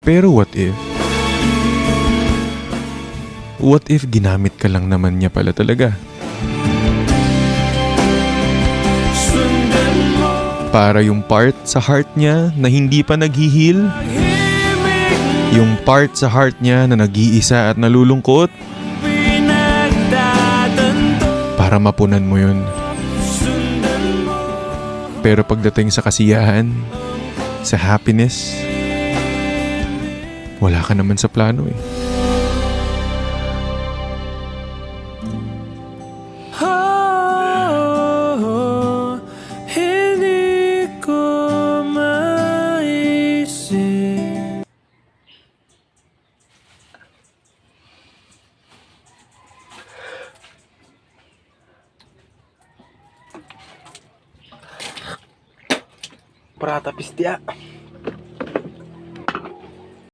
Pero what if? What if ginamit ka lang naman niya pala talaga? Para yung part sa heart niya na hindi pa naghihil, yung part sa heart niya na nag-iisa at nalulungkot, para mapunan mo yun. Pero pagdating sa kasiyahan, sa happiness, wala ka naman sa plano eh. Hindi ko maisip. Prata pistia.